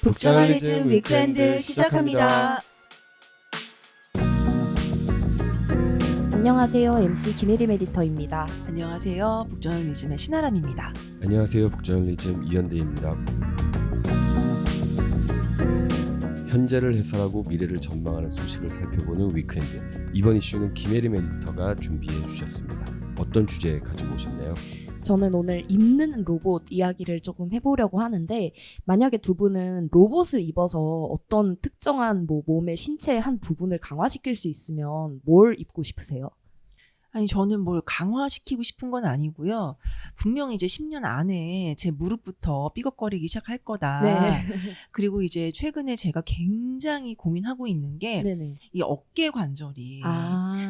북저널리즘 위크엔드 시작합니다. 안녕하세요. MC 김혜림 에디터입니다. 안녕하세요. 북저널리즘의 신아람입니다. 안녕하세요. 북저널리즘 이현대입니다. 현재를 해설하고 미래를 전망하는 소식을 살펴보는 위크엔드. 이번 이슈는 김혜림 에디터가 준비해 주셨습니다. 어떤 주제 가지고 오셨나요? 저는 오늘 입는 로봇 이야기를 조금 해보려고 하는데, 만약에 두 분은 로봇을 입어서 어떤 특정한 몸의 신체의 한 부분을 강화시킬 수 있으면 뭘 입고 싶으세요? 아니, 저는 뭘 강화시키고 싶은 건 아니고요. 분명히 이제 10년 안에 제 무릎부터 삐걱거리기 시작할 거다. 네. 그리고 이제 최근에 제가 굉장히 고민하고 있는 게 네네. 이 어깨 관절이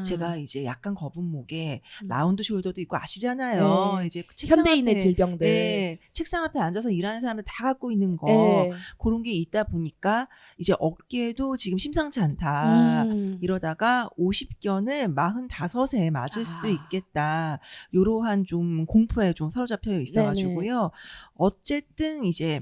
제가 이제 약간 거북목에 라운드 숄더도 있고 아시잖아요. 네. 이제 책상 현대인의 앞에, 질병들. 네, 책상 앞에 앉아서 일하는 사람들 다 갖고 있는 거. 네. 그런 게 있다 보니까 이제 어깨도 지금 심상치 않다. 이러다가 50견을 45세 맞을 수도 있겠다. 요러한 좀 공포에 좀 사로잡혀 있어가지고요. 어쨌든 이제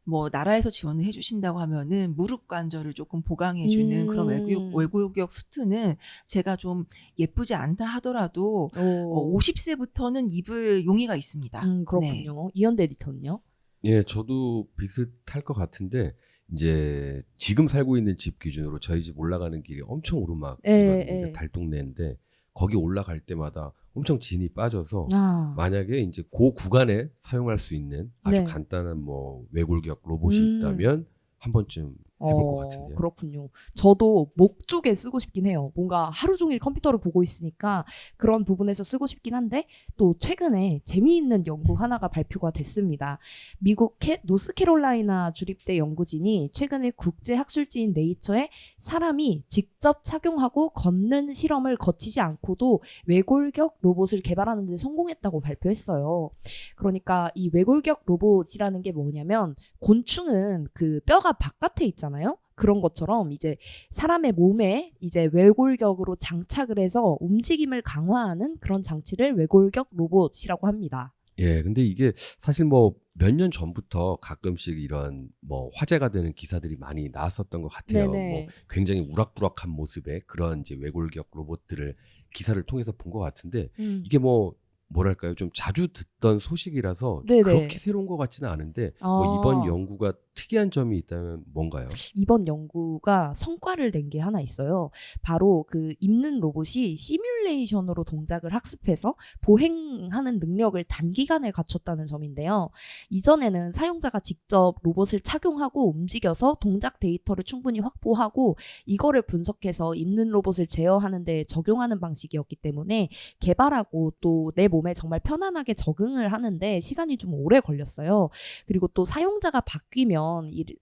뭐 나라에서 지원을 해주신다고 하면은 무릎 관절을 조금 보강해주는 그런 외골격 수트는 제가 좀 예쁘지 않다 하더라도 50세부터는 입을 용의가 있습니다. 그렇군요. 이현대 에디터는요? 예, 저도 비슷할 것 같은데 이제 지금 살고 있는 집 기준으로 저희 집 올라가는 길이 엄청 오르막이거든요. 달동네인데 거기 올라갈 때마다 엄청 진이 빠져서 만약에 이제 그 구간에 사용할 수 있는 아주 간단한 뭐 외골격 로봇이 있다면 한 번쯤 해볼 것 같은데요. 그렇군요. 저도 목 쪽에 쓰고 싶긴 해요. 뭔가 하루 종일 컴퓨터를 보고 있으니까 그런 부분에서 쓰고 싶긴 한데, 또 최근에 재미있는 연구 하나가 발표가 됐습니다. 미국 노스캐롤라이나 주립대 연구진이 최근에 국제학술지인 네이처에 사람이 직접 착용하고 걷는 실험을 거치지 않고도 외골격 로봇을 개발하는 데 성공했다고 발표했어요. 그러니까 이 외골격 로봇이라는 게 뭐냐면, 곤충은 그 뼈가 바깥에 있잖아요. 그런 것처럼 이제 사람의 몸에 이제 외골격으로 장착을 해서 움직임을 강화하는 그런 장치를 외골격 로봇이라고 합니다. 예, 근데 이게 사실 뭐 몇 년 전부터 가끔씩 이런 뭐 화제가 되는 기사들이 많이 나왔었던 것 같아요. 뭐 굉장히 우락부락한 모습의 그런 이제 외골격 로봇들을 기사를 통해서 본 것 같은데 이게 뭐 뭐랄까요, 좀 자주 듣던 소식이라서 그렇게 새로운 것 같지는 않은데 뭐 이번 연구가 특이한 점이 있다면 뭔가요? 이번 연구가 성과를 낸 게 하나 있어요. 바로 그 입는 로봇이 시뮬레이션으로 동작을 학습해서 보행하는 능력을 단기간에 갖췄다는 점인데요. 이전에는 사용자가 직접 로봇을 착용하고 움직여서 동작 데이터를 충분히 확보하고 이거를 분석해서 입는 로봇을 제어하는 데 적용하는 방식이었기 때문에 개발하고 또 내 몸에 정말 편안하게 적응을 하는데 시간이 좀 오래 걸렸어요. 그리고 또 사용자가 바뀌면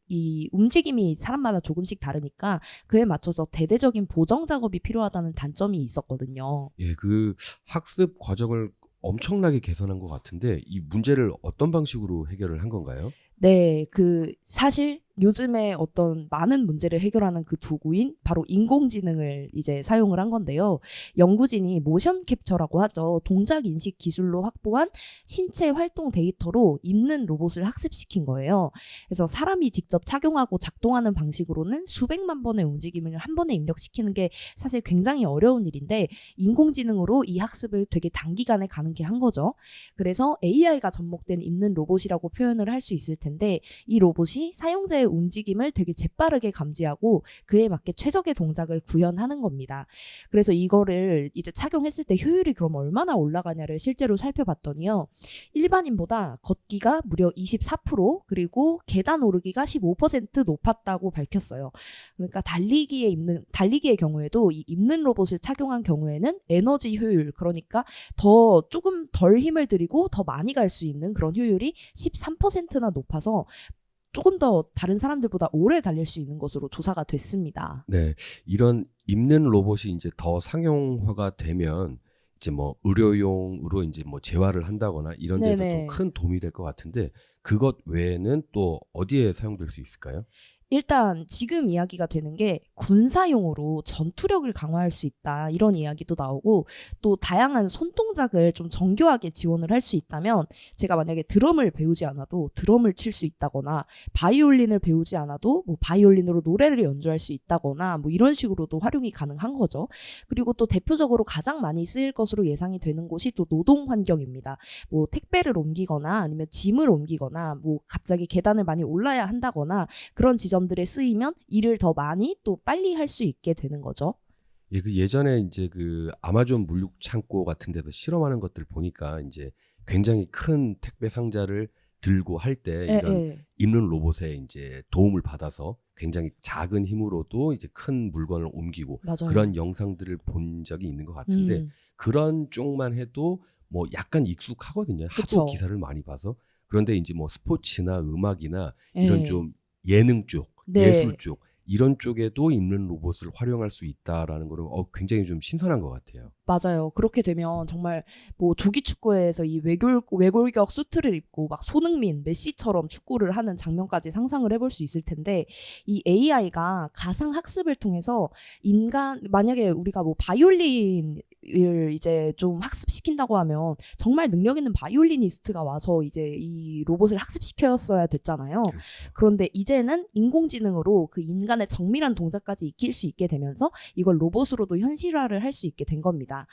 이 움직임이 사람마다 조금씩 다르니까 그에 맞춰서 대대적인 보정 작업이 필요하다는 단점이 있었거든요. 예, 그 학습 과정을 엄청나게 개선한 것 같은데 이 문제를 어떤 방식으로 해결을 한 건가요? 네, 사실 요즘에 어떤 많은 문제를 해결하는 그 도구인 바로 인공지능을 이제 사용을 한 건데요. 연구진이 모션 캡처라고 하죠. 동작 인식 기술로 확보한 신체 활동 데이터로 입는 로봇을 학습시킨 거예요. 그래서 사람이 직접 착용하고 작동하는 방식으로는 수백만 번의 움직임을 한 번에 입력시키는 게 사실 굉장히 어려운 일인데 인공지능으로 이 학습을 되게 단기간에 가능케 한 거죠. 그래서 AI가 접목된 입는 로봇이라고 표현을 할 수 있을 텐데 이 로봇이 사용자의 움직임을 되게 재빠르게 감지하고 그에 맞게 최적의 동작을 구현하는 겁니다. 그래서 이거를 이제 착용했을 때 효율이 그럼 얼마나 올라가냐를 실제로 살펴봤더니요. 일반인보다 걷기가 무려 24% 그리고 계단 오르기가 15% 높았다고 밝혔어요. 그러니까 달리기의 경우에도 이 입는 로봇을 착용한 경우에는 에너지 효율, 그러니까 조금 덜 힘을 들이고 더 많이 갈 수 있는 그런 효율이 13%나 높아서 조금 더 다른 사람들보다 오래 달릴 수 있는 것으로 조사가 됐습니다. 네, 이런 입는 로봇이 이제 더 상용화가 되면 이제 뭐 의료용으로 이제 뭐 재활을 한다거나 이런 데서 좀 큰 도움이 될 것 같은데 그것 외에는 또 어디에 사용될 수 있을까요? 일단 지금 이야기가 되는 게 군사용으로 전투력을 강화할 수 있다 이런 이야기도 나오고 또 다양한 손동작을 좀 정교하게 지원을 할 수 있다면 제가 만약에 드럼을 배우지 않아도 드럼을 칠 수 있다거나 바이올린을 배우지 않아도 뭐 바이올린으로 노래를 연주할 수 있다거나 뭐 이런 식으로도 활용이 가능한 거죠. 그리고 또 대표적으로 가장 많이 쓰일 것으로 예상이 되는 곳이 또 노동 환경입니다. 뭐 택배를 옮기거나 아니면 짐을 옮기거나 뭐 갑자기 계단을 많이 올라야 한다거나 그런 지점들에 쓰이면 일을 더 많이 또 빨리 할 수 있게 되는 거죠. 예, 그 예전에 이제 그 아마존 물류 창고 같은 데서 실험하는 것들 보니까 이제 굉장히 큰 택배 상자를 들고 할 때 이런 입는 로봇의 이제 도움을 받아서 굉장히 작은 힘으로도 이제 큰 물건을 옮기고 맞아요. 그런 영상들을 본 적이 있는 것 같은데 그런 쪽만 해도 뭐 약간 익숙하거든요. 하도 그쵸. 기사를 많이 봐서. 그런데 이제 뭐 스포츠나 음악이나 예. 이런 좀 예능 쪽, 네. 예술 쪽 이런 쪽에도 입는 로봇을 활용할 수 있다라는 거는 굉장히 좀 신선한 것 같아요. 맞아요. 그렇게 되면 정말 뭐 조기 축구에서 이 외골격 수트를 입고 막 손흥민, 메시처럼 축구를 하는 장면까지 상상을 해볼 수 있을 텐데 이 AI가 가상 학습을 통해서 만약에 우리가 뭐 바이올린을 이제 좀 학습시킨다고 하면 정말 능력 있는 바이올리니스트가 와서 이제 이 로봇을 학습시켰어야 됐잖아요. 그렇죠. 그런데 이제는 인공지능으로 그 인간의 정밀한 동작까지 익힐 수 있게 되면서 이걸 로봇으로도 현실화를 할 수 있게 된 겁니다.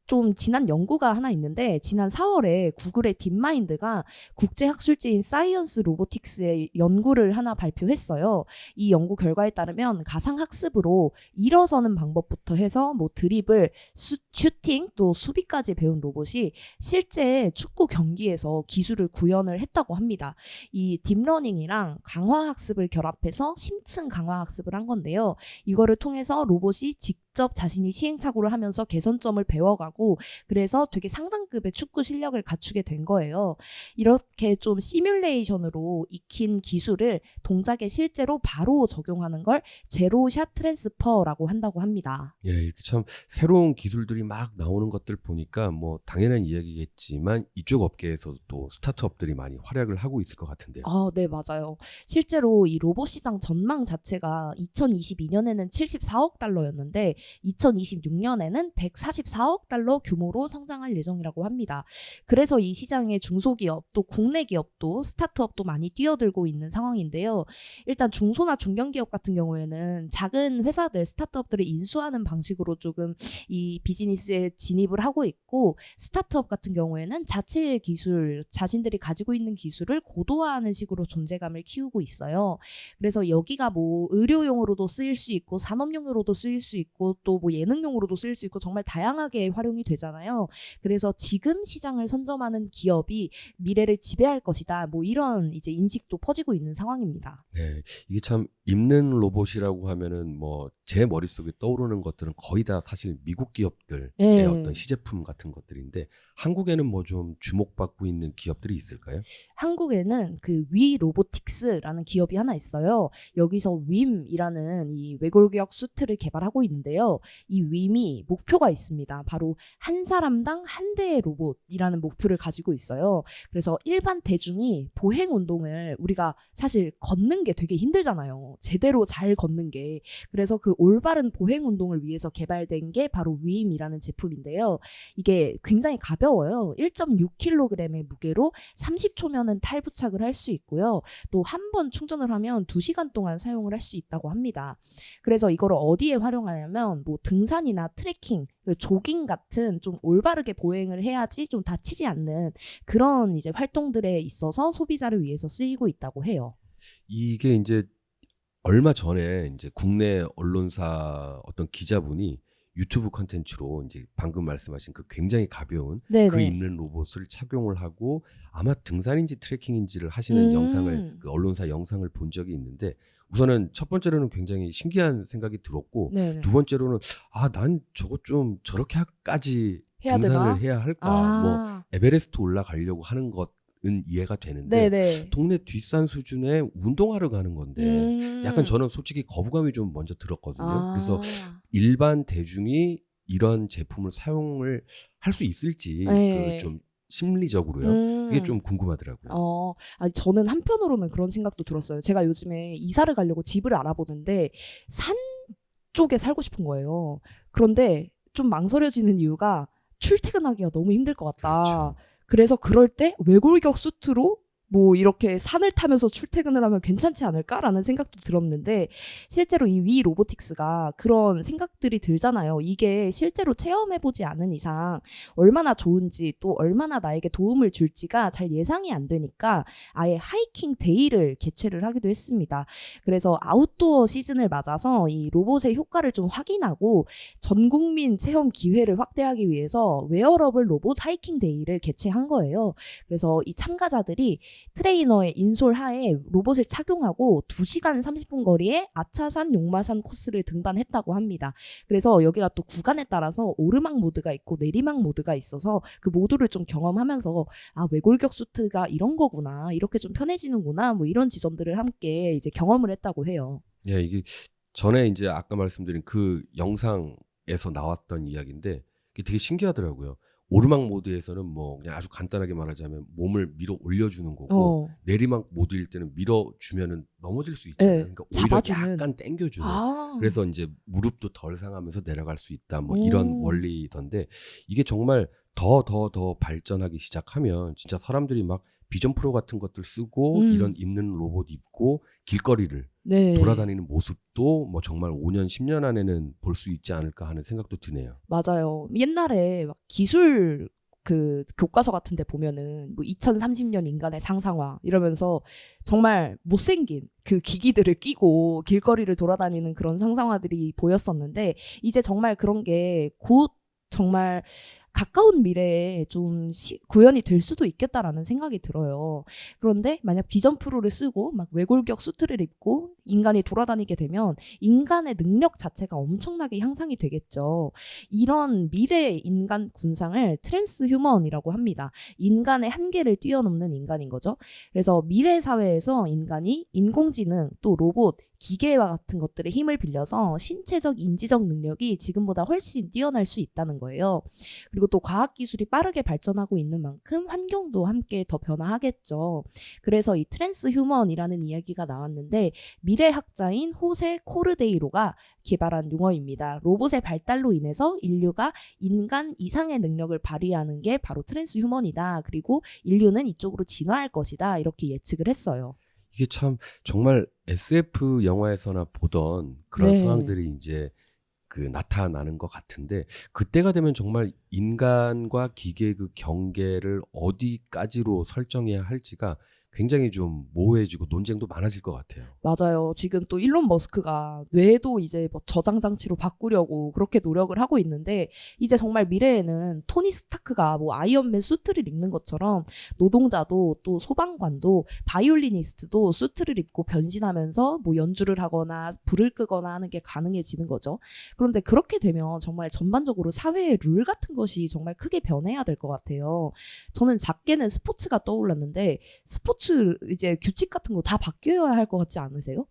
좀 지난 연구가 하나 있는데 지난 4월에 구글의 딥마인드가 국제학술지인 사이언스 로보틱스의 연구를 하나 발표했어요. 이 연구 결과에 따르면 가상학습으로 일어서는 방법부터 해서 뭐 드리블, 슈팅, 또 수비까지 배운 로봇이 실제 축구 경기에서 기술을 구현을 했다고 합니다. 이 딥러닝이랑 강화학습을 결합해서 심층 강화학습을 한 건데요. 이거를 통해서 로봇이 직접 자신이 시행착오를 하면서 개선점을 배워가고 그래서 되게 상당급의 축구 실력을 갖추게 된 거예요. 이렇게 좀 시뮬레이션으로 익힌 기술을 동작에 실제로 바로 적용하는 걸 제로샷 트랜스퍼라고 한다고 합니다. 예, 이렇게 참 새로운 기술들이 막 나오는 것들 보니까 뭐 당연한 이야기겠지만 이쪽 업계에서도 또 스타트업들이 많이 활약을 하고 있을 것 같은데요. 네, 맞아요. 실제로 이 로봇 시장 전망 자체가 2022년에는 74억 달러였는데 2026년에는 144억 달러 규모로 성장할 예정이라고 합니다. 그래서 이 시장에 중소기업 또 국내 기업도 스타트업도 많이 뛰어들고 있는 상황인데요. 일단 중소나 중견기업 같은 경우에는 작은 회사들 스타트업들을 인수하는 방식으로 조금 이 비즈니스에 진입을 하고 있고 스타트업 같은 경우에는 자체의 기술, 자신들이 가지고 있는 기술을 고도화하는 식으로 존재감을 키우고 있어요. 그래서 여기가 뭐 의료용으로도 쓰일 수 있고 산업용으로도 쓰일 수 있고 또 뭐 예능용으로도 쓰일 수 있고 정말 다양하게 활용이 되잖아요. 그래서 지금 시장을 선점하는 기업이 미래를 지배할 것이다. 뭐 이런 이제 인식도 퍼지고 있는 상황입니다. 네, 이게 참 입는 로봇이라고 하면은 뭐 제 머릿속에 떠오르는 것들은 거의 다 사실 미국 기업들의 네. 어떤 시제품 같은 것들인데 한국에는 뭐 좀 주목받고 있는 기업들이 있을까요? 한국에는 그 위 로보틱스라는 기업이 하나 있어요. 여기서 윰이라는 이 외골격 수트를 개발하고 있는데요. 이 윰이 목표가 있습니다. 바로 한 사람당 한 대의 로봇이라는 목표를 가지고 있어요. 그래서 일반 대중이 보행 운동을 우리가 사실 걷는 게 되게 힘들잖아요. 제대로 잘 걷는 게. 그래서 그 올바른 보행 운동을 위해서 개발된 게 바로 윰이라는 제품인데요. 이게 굉장히 가벼워요. 1.6kg의 무게로 30초면은 탈부착을 할 수 있고요. 또 한 번 충전을 하면 2시간 동안 사용을 할 수 있다고 합니다. 그래서 이거를 어디에 활용하냐면 뭐 등산이나 트레킹, 조깅 같은 좀 올바르게 보행을 해야지 좀 다치지 않는 그런 이제 활동들에 있어서 소비자를 위해서 쓰이고 있다고 해요. 이게 이제 얼마 전에 이제 국내 언론사 어떤 기자분이 유튜브 컨텐츠로 이제 방금 말씀하신 그 굉장히 가벼운 네네. 그 입는 로봇을 착용을 하고 아마 등산인지 트레킹인지를 하시는 영상을 그 언론사 영상을 본 적이 있는데 우선은 첫 번째로는 굉장히 신기한 생각이 들었고 네네. 두 번째로는 난 저거 좀 저렇게까지 해야 등산을 되나? 해야 할까 뭐 에베레스트 올라가려고 하는 것은 이해가 되는데 네네. 동네 뒷산 수준의 운동하러 가는 건데 약간 저는 솔직히 거부감이 좀 먼저 들었거든요. 그래서 일반 대중이 이런 제품을 사용을 할 수 있을지 네. 좀 심리적으로요. 그게 좀 궁금하더라고요. 아니, 저는 한편으로는 그런 생각도 들었어요. 제가 요즘에 이사를 가려고 집을 알아보는데 산 쪽에 살고 싶은 거예요. 그런데 좀 망설여지는 이유가 출퇴근하기가 너무 힘들 것 같다. 그렇죠. 그래서 그럴 때 외골격 수트로 뭐 이렇게 산을 타면서 출퇴근을 하면 괜찮지 않을까라는 생각도 들었는데 실제로 이 위 로보틱스가 그런 생각들이 들잖아요. 이게 실제로 체험해보지 않은 이상 얼마나 좋은지 또 얼마나 나에게 도움을 줄지가 잘 예상이 안 되니까 아예 하이킹 데이를 개최를 하기도 했습니다. 그래서 아웃도어 시즌을 맞아서 이 로봇의 효과를 좀 확인하고 전 국민 체험 기회를 확대하기 위해서 웨어러블 로봇 하이킹 데이를 개최한 거예요. 그래서 이 참가자들이 트레이너의 인솔 하에 로봇을 착용하고 2시간 30분 거리에 아차산, 용마산 코스를 등반했다고 합니다. 그래서 여기가 또 구간에 따라서 오르막 모드가 있고 내리막 모드가 있어서 그 모두를 좀 경험하면서 아, 외골격 수트가 이런 거구나, 이렇게 좀 편해지는구나, 뭐 이런 지점들을 함께 이제 경험을 했다고 해요. 예, 이게 전에 이제 아까 말씀드린 그 영상에서 나왔던 이야기인데 이게 되게 신기하더라고요. 오르막 모드에서는 뭐 그냥 아주 간단하게 말하자면 몸을 밀어 올려주는 거고 내리막 모드일 때는 밀어주면은 넘어질 수 있잖아요. 그러니까 오히려 잡아주는. 약간 당겨주는. 그래서 이제 무릎도 덜 상하면서 내려갈 수 있다. 뭐 이런 원리던데 이게 정말 더 발전하기 시작하면 진짜 사람들이 막 비전 프로 같은 것들 쓰고 이런 입는 로봇 입고 길거리를 돌아다니는 모습도 뭐 정말 5년, 10년 안에는 볼 수 있지 않을까 하는 생각도 드네요. 맞아요. 옛날에 막 기술 그 교과서 같은 데 보면은 뭐 2030년 인간의 상상화 이러면서 정말 못생긴 그 기기들을 끼고 길거리를 돌아다니는 그런 상상화들이 보였었는데 이제 정말 그런 게 곧 정말 가까운 미래에 좀 구현이 될 수도 있겠다라는 생각이 들어요. 그런데 만약 비전 프로를 쓰고 막 외골격 수트를 입고 인간이 돌아다니게 되면 인간의 능력 자체가 엄청나게 향상이 되겠죠. 이런 미래의 인간 군상을 트랜스휴먼이라고 합니다. 인간의 한계를 뛰어넘는 인간인 거죠. 그래서 미래 사회에서 인간이 인공지능 또 로봇 기계와 같은 것들의 힘을 빌려서 신체적 인지적 능력이 지금보다 훨씬 뛰어날 수 있다는 거예요. 그리고 또 과학기술이 빠르게 발전하고 있는 만큼 환경도 함께 더 변화하겠죠. 그래서 이 트랜스휴먼이라는 이야기가 나왔는데 미래학자인 호세 코르데이로가 개발한 용어입니다. 로봇의 발달로 인해서 인류가 인간 이상의 능력을 발휘하는 게 바로 트랜스휴먼이다. 그리고 인류는 이쪽으로 진화할 것이다. 이렇게 예측을 했어요. 이게 참 정말 SF 영화에서나 보던 그런 상황들이 이제 그 나타나는 것 같은데 그때가 되면 정말 인간과 기계의 그 경계를 어디까지로 설정해야 할지가 굉장히 좀 모호해지고 논쟁도 많아질 것 같아요. 맞아요. 지금 또 일론 머스크가 뇌도 이제 뭐 저장 장치로 바꾸려고 그렇게 노력을 하고 있는데 이제 정말 미래에는 토니 스타크가 뭐 아이언맨 수트를 입는 것처럼 노동자도 또 소방관도 바이올리니스트도 수트를 입고 변신하면서 뭐 연주를 하거나 불을 끄거나 하는 게 가능해지는 거죠. 그런데 그렇게 되면 정말 전반적으로 사회의 룰 같은 것이 정말 크게 변해야 될 것 같아요. 저는 작게는 스포츠가 떠올랐는데 스포츠 이제 규칙 같은 거 다 바뀌어야 할 것 같지 않으세요?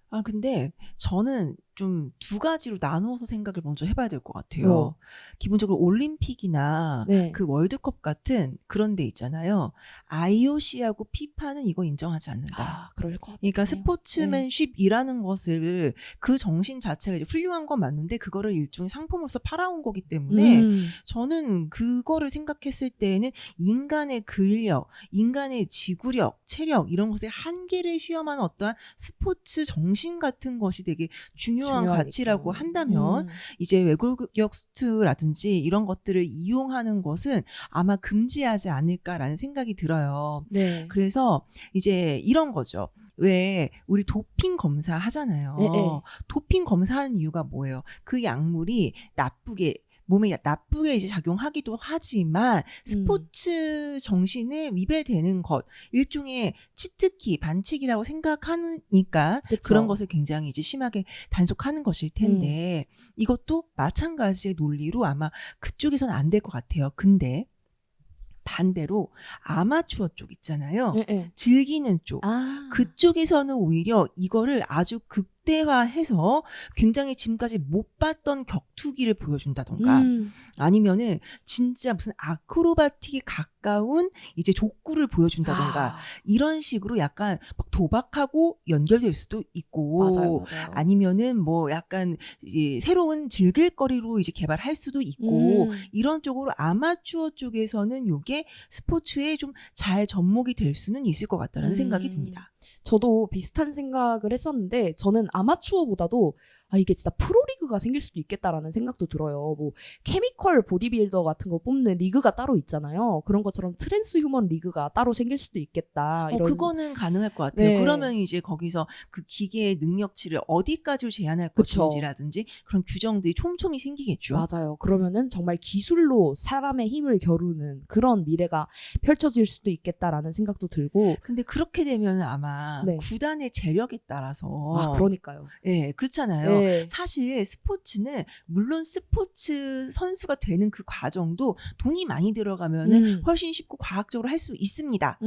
아, 근데 저는 좀 두 가지로 나누어서 생각을 먼저 해봐야 될 것 같아요. 기본적으로 올림픽이나 그 월드컵 같은 그런 데 있잖아요. IOC하고 피파는 이거 인정하지 않는다. 아, 그럴 것 같아요. 그러니까 스포츠맨십이라는 것을 그 정신 자체가 이제 훌륭한 건 맞는데 그거를 일종의 상품으로서 팔아온 거기 때문에 저는 그거를 생각했을 때에는 인간의 근력, 인간의 지구력, 체력 이런 것의 한계를 시험하는 어떠한 스포츠 정신 같은 것이 되게 중요한 가치라고 한다면 이제 외골격 수트라든지 이런 것들을 이용하는 것은 아마 금지하지 않을까라는 생각이 들어요. 그래서 이제 이런 거죠. 왜 우리 도핑 검사 하잖아요. 도핑 검사하는 이유가 뭐예요? 그 약물이 몸에 나쁘게 이제 작용하기도 하지만 스포츠 정신에 위배되는 것, 일종의 치트키, 반칙이라고 생각하니까 그런 것을 굉장히 이제 심하게 단속하는 것일 텐데 이것도 마찬가지의 논리로 아마 그쪽에서는 안 될 것 같아요. 근데 반대로 아마추어 쪽 있잖아요. 즐기는 쪽. 그쪽에서는 오히려 이거를 아주 극대화해서 굉장히 지금까지 못 봤던 격투기를 보여준다던가 아니면은 진짜 무슨 아크로바틱에 가까운 이제 족구를 보여준다던가 이런 식으로 약간 막 도박하고 연결될 수도 있고 맞아요. 아니면은 뭐 약간 이제 새로운 즐길거리로 이제 개발할 수도 있고 이런 쪽으로 아마추어 쪽에서는 요게 스포츠에 좀 잘 접목이 될 수는 있을 것 같다라는 생각이 듭니다. 저도 비슷한 생각을 했었는데 저는 아마추어보다도 이게 진짜 프로리그가 생길 수도 있겠다라는 생각도 들어요. 뭐 케미컬 보디빌더 같은 거 뽑는 리그가 따로 있잖아요. 그런 것처럼 트랜스 휴먼 리그가 따로 생길 수도 있겠다. 이런 그거는 가능할 것 같아요. 네. 그러면 이제 거기서 그 기계의 능력치를 어디까지 제한할 그쵸. 것인지라든지 그런 규정들이 촘촘히 생기겠죠. 맞아요. 그러면은 정말 기술로 사람의 힘을 겨루는 그런 미래가 펼쳐질 수도 있겠다라는 생각도 들고. 근데 그렇게 되면 아마 네. 구단의 재력에 따라서 그러니까요. 네, 그렇잖아요. 네. 사실 스포츠는 물론 스포츠 선수가 되는 그 과정도 돈이 많이 들어가면은 훨씬 쉽고 과학적으로 할 수 있습니다.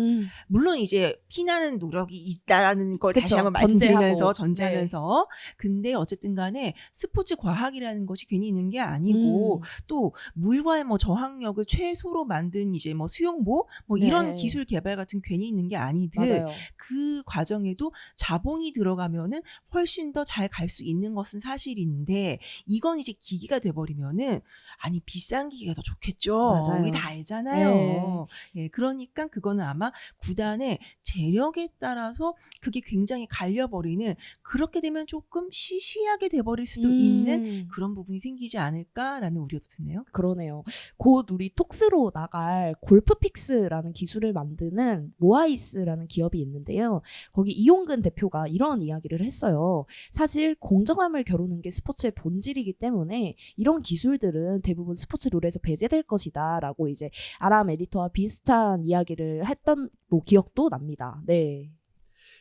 물론 이제 피나는 노력이 있다라는 걸 그쵸. 다시 한번 말씀드리면서 전제하고. 전제하면서 근데 어쨌든 간에 스포츠 과학이라는 것이 괜히 있는 게 아니고 또 물과의 뭐 저항력을 최소로 만든 이제 뭐 수영복 뭐 이런 네. 기술 개발 같은 괜히 있는 게 아니듯 맞아요. 그 과정에도 자본이 들어가면은 훨씬 더 잘 갈 수 있는 것은 사실인데 이건 이제 기기가 돼버리면은 아니 비싼 기계가 더 좋겠죠. 맞아요. 우리 다 알잖아요. 예, 그러니까 그거는 아마 구단의 재력에 따라서 그게 굉장히 갈려버리는 그렇게 되면 조금 시시하게 돼버릴 수도 있는 그런 부분이 생기지 않을까라는 우려도 드네요. 그러네요. 곧 우리 톡스로 나갈 골프픽스라는 기술을 만드는 모아이스라는 기업이 있는데요. 거기 이용근 대표가 이런 이야기를 했어요. 사실 공정함을 겨루는 게 스포츠의 본질이기 때문에 이런 기술들은 대부분 스포츠 룰에서 배제될 것이다 라고 이제 아람 에디터와 비슷한 이야기를 했던 뭐 기억도 납니다. 네.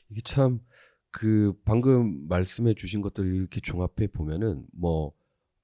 이게 참 그 방금 말씀해 주신 것들을 이렇게 종합해 보면은 뭐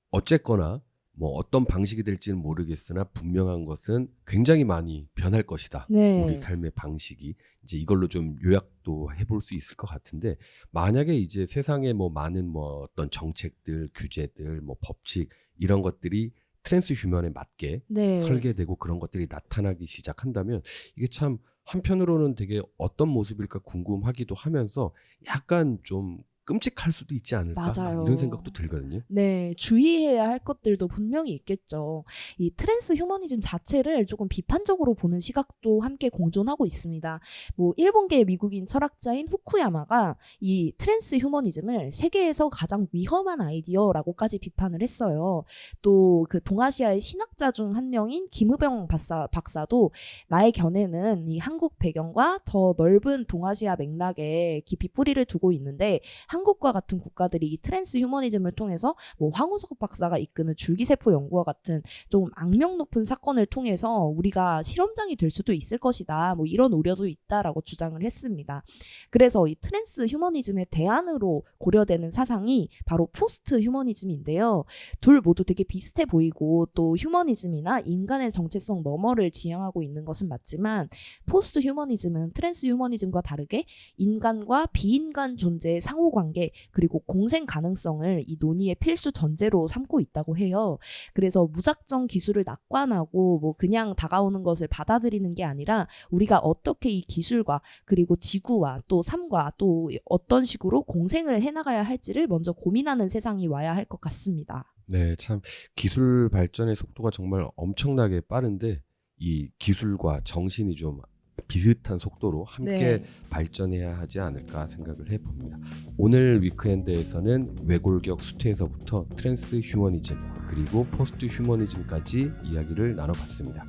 어쨌거나 뭐 어떤 방식이 될지는 모르겠으나 분명한 것은 굉장히 많이 변할 것이다. 네. 우리 삶의 방식이 이제 이걸로 좀 요약도 해볼 수 있을 것 같은데 만약에 이제 세상에 뭐 많은 뭐 어떤 정책들, 규제들, 뭐 법칙 이런 것들이 트랜스 휴먼에 맞게 네. 설계되고 그런 것들이 나타나기 시작한다면 이게 참 한편으로는 되게 어떤 모습일까 궁금하기도 하면서 약간 좀 끔찍할 수도 있지 않을까 맞아요. 이런 생각도 들거든요. 네, 주의해야 할 것들도 분명히 있겠죠. 이 트랜스 휴머니즘 자체를 조금 비판적으로 보는 시각도 함께 공존하고 있습니다. 뭐 일본계 미국인 철학자인 후쿠야마가 이 트랜스 휴머니즘을 세계에서 가장 위험한 아이디어라고까지 비판을 했어요. 또 그 동아시아의 신학자 중 한 명인 김우병 박사도 나의 견해는 이 한국 배경과 더 넓은 동아시아 맥락에 깊이 뿌리를 두고 있는데 한국과 같은 국가들이 이 트랜스 휴머니즘을 통해서 뭐 황우석 박사가 이끄는 줄기세포 연구와 같은 좀 악명 높은 사건을 통해서 우리가 실험장이 될 수도 있을 것이다. 뭐 이런 우려도 있다라고 주장을 했습니다. 그래서 이 트랜스 휴머니즘의 대안으로 고려되는 사상이 바로 포스트 휴머니즘인데요. 둘 모두 되게 비슷해 보이고 또 휴머니즘이나 인간의 정체성 너머를 지향하고 있는 것은 맞지만 포스트 휴머니즘은 트랜스 휴머니즘과 다르게 인간과 비인간 존재의 상호관계 그리고 공생 가능성을 이 논의의 필수 전제로 삼고 있다고 해요. 그래서 무작정 기술을 낙관하고 뭐 그냥 다가오는 것을 받아들이는 게 아니라 우리가 어떻게 이 기술과 그리고 지구와 또 삶과 또 어떤 식으로 공생을 해나가야 할지를 먼저 고민하는 세상이 와야 할 것 같습니다. 네, 참 기술 발전의 속도가 정말 엄청나게 빠른데 이 기술과 정신이 좀 비슷한 속도로 함께 네. 발전해야 하지 않을까 생각을 해봅니다. 오늘 위크엔드에서는 외골격 수태에서부터 트랜스 휴머니즘 그리고 포스트 휴머니즘까지 이야기를 나눠봤습니다.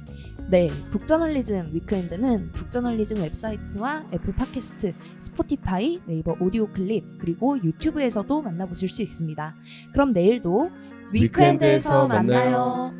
네, 북저널리즘 위크엔드는 북저널리즘 웹사이트와 애플 팟캐스트, 스포티파이, 네이버 오디오 클립 그리고 유튜브에서도 만나보실 수 있습니다. 그럼 내일도 위크엔드에서 만나요.